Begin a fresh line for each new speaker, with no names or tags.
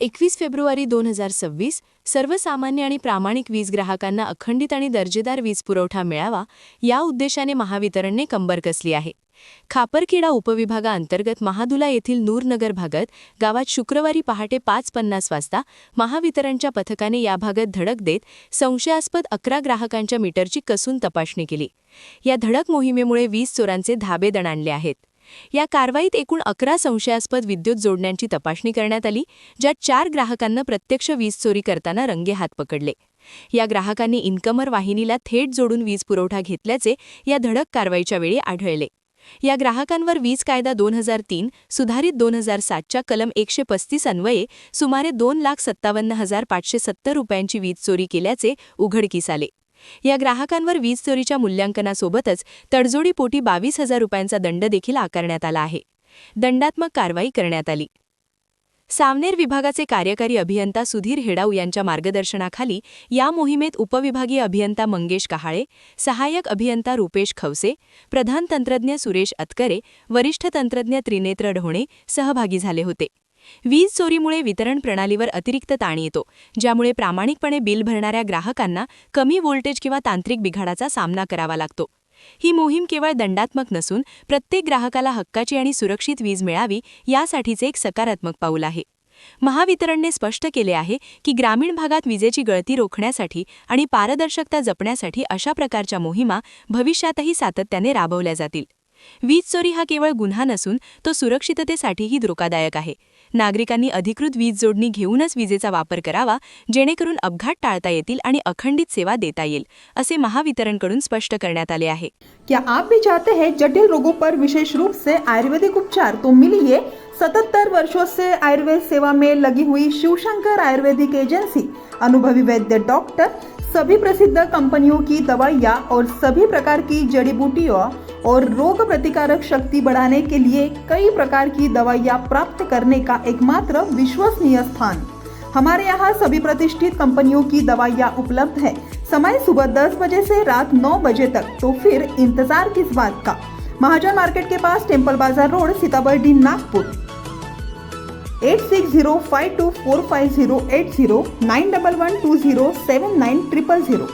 21 February 2026 सर्वसामान्य आणि प्रामाणिक वीज ग्राहकांना अखंडित आणि दर्जेदार वीज पुरवठा मिळावा या उद्देशाने महावितरणने कंबर कसली आहे। खापरखेडा उपविभागाअंतर्गत महादुला येथील नूरनगर भागात गावात शुक्रवारी पहाटे 5:50 वाजता महावितरणच्या पथकाने या भागात धडक देत संशयास्पद 11 ग्राहकांच्या मीटरची कसून तपासणी केली। या धडक मोहिमेमुळे वीज चोरांचे धाबे दणाणले आहेत। या कारवाईत एकूण 11 संशयास्पद विद्युत जोडण्यांची तपासणी करण्यात आली, ज्यात 4 ग्राहकांना प्रत्यक्ष वीज चोरी करताना रंगेहात पकडले। या ग्राहकांनी इनकमर वाहिनीला थेट जोडून वीज पुरवठा घेतल्याचे या धडक कारवाईच्या वेळी आढळले। या ग्राहकांवर वीज कायदा 2003 सुधारित 2007च्या कलम 135 अन्वये सुमारे 2,57,570 रुपयांची वीज चोरी केल्याचे उघडकीस आले। या ग्राहकांवर वीज चोरीच्या मूल्यांकनासोबतच तडजोडीपोटी 22,000 रुपयांचा दंड देखील आकारण्यात आला आहे। दंडात्मक कारवाई करण्यात आली। सावनेर विभागाचे कार्यकारी अभियंता सुधीर हेडाऊ यांच्या मार्गदर्शनाखाली या मोहिमेत उपविभागीय अभियंता मंगेश कहाळे, सहाय्यक अभियंता रुपेश खवसे, प्रधान तंत्रज्ञ सुरेश अतकरे, वरिष्ठ तंत्रज्ञ त्रिनेत्र ढोणे सहभागी झाले होते। वीज चोरीमुळे वितरण प्रणालीवर अतिरिक्त ताण येतो, ज्यामुळे प्रामाणिकपणे बिल भरणाऱ्या ग्राहकांना कमी व्होल्टेज किंवा तांत्रिक बिघाडाचा सामना करावा लागतो। ही मोहीम केवळ दंडात्मक नसून प्रत्येक ग्राहकाला हक्काची आणि सुरक्षित वीज मिळावी यासाठीचे एक सकारात्मक पाऊल आहे। महावितरणने स्पष्ट केले आहे की ग्रामीण भागात विजेची गळती रोखण्यासाठी आणि पारदर्शकता जपण्यासाठी अशा प्रकारच्या मोहिमा भविष्यातही सातत्याने राबवल्या जातील। वीज चोरी हा केवळ गुन्हा नसून तो सुरक्षिततेसाठीही धोकादायक आहे। नागरिकांनी अधिकृत वीज जोडणी घेऊनच विजेचा वापर करावा, जेणेकरून अपघात टाळता येतील आणि अखंडित सेवा देता येईल, असे महावितरणकडून स्पष्ट करण्यात आले आहे।
क्या आप भी चाहते हैं जटिल रोगों पर विशेष रूप से आयुर्वेदिक उपचार? तो मिलिए 77 वर्षों से आयुर्वेद सेवा में लगी हुई शिवशंकर आयुर्वेदिक एजेंसी। अनुभवी वैद्य डॉक्टर, सभी प्रसिद्ध कंपनियों की दवाइयाँ और सभी प्रकार की जड़ी बूटियों और रोग प्रतिकारक शक्ति बढ़ाने के लिए कई प्रकार की दवाइयाँ प्राप्त करने का एकमात्र विश्वसनीय स्थान। हमारे यहाँ सभी प्रतिष्ठित कंपनियों की दवाइयाँ उपलब्ध है। समय सुबह 10 बजे से रात 9 बजे तक, तो फिर इंतजार किस बात का। महाजन मार्केट के पास टेम्पल बाजार रोड, सीताबर्डी, नागपुर। 8605245080 9112079000।